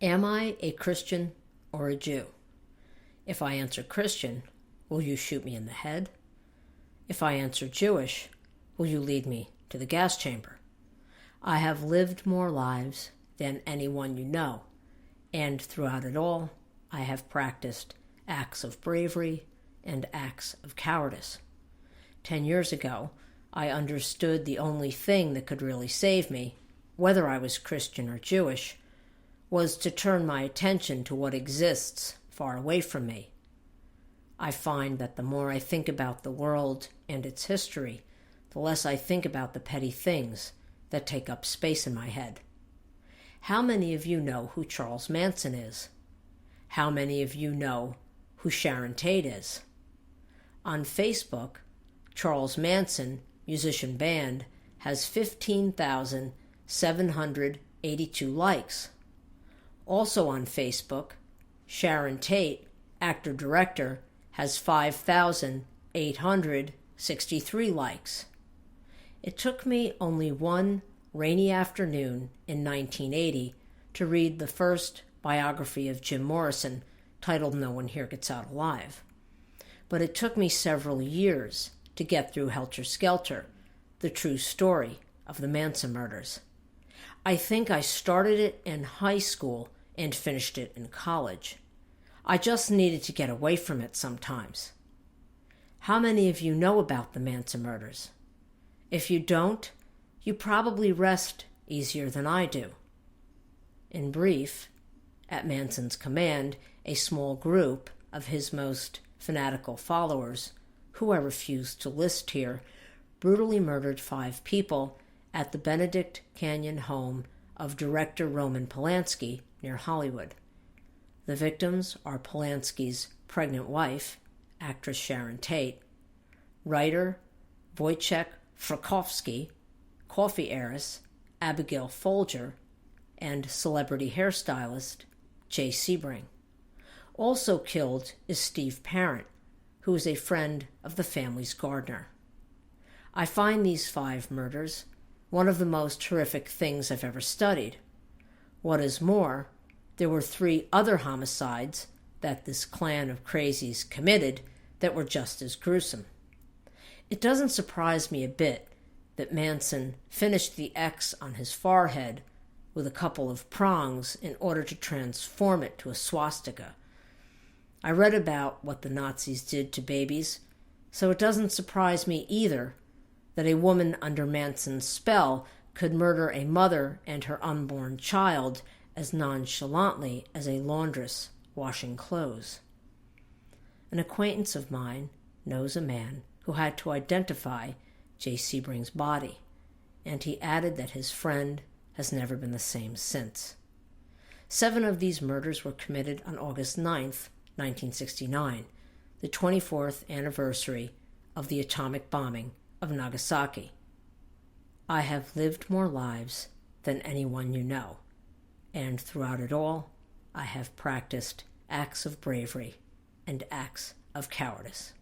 Am I a Christian or a Jew? If I answer Christian, will you shoot me in the head? If I answer Jewish, will you lead me to the gas chamber? I have lived more lives than anyone you know, and throughout it all, I have practiced acts of bravery and acts of cowardice. 10 years ago, I understood the only thing that could really save me, whether I was Christian or Jewish, was to turn my attention to what exists far away from me. I find that the more I think about the world and its history, the less I think about the petty things that take up space in my head. How many of you know who Charles Manson is? How many of you know who Sharon Tate is? On Facebook, Charles Manson Musician Band has 15,782 likes. Also on Facebook, Sharon Tate, actor-director, has 5,863 likes. It took me only one rainy afternoon in 1980 to read the first biography of Jim Morrison, titled No One Here Gets Out Alive. But it took me several years to get through Helter Skelter, the true story of the Manson murders. I think I started it in high school and finished it in college. I just needed to get away from it sometimes. How many of you know about the Manson murders? If you don't, you probably rest easier than I do. In brief, at Manson's command, a small group of his most fanatical followers, who I refuse to list here, brutally murdered 5 people at the Benedict Canyon home of director Roman Polanski near Hollywood. The victims are Polanski's pregnant wife, actress Sharon Tate, writer Wojciech Frykowski, coffee heiress Abigail Folger, and celebrity hairstylist Jay Sebring. Also killed is Steve Parent, who is a friend of the family's gardener. I find these 5 murders one of the most horrific things I've ever studied. What is more, there were 3 other homicides that this clan of crazies committed that were just as gruesome. It doesn't surprise me a bit that Manson finished the X on his forehead with a couple of prongs in order to transform it to a swastika. I read about what the Nazis did to babies, so it doesn't surprise me either that a woman under Manson's spell could murder a mother and her unborn child as nonchalantly as a laundress washing clothes. An acquaintance of mine knows a man who had to identify Jay Sebring's body, and he added that his friend has never been the same since. 7 of these murders were committed on August 9th, 1969, the 24th anniversary of the atomic bombing of Nagasaki. I have lived more lives than anyone you know, and throughout it all, I have practiced acts of bravery and acts of cowardice.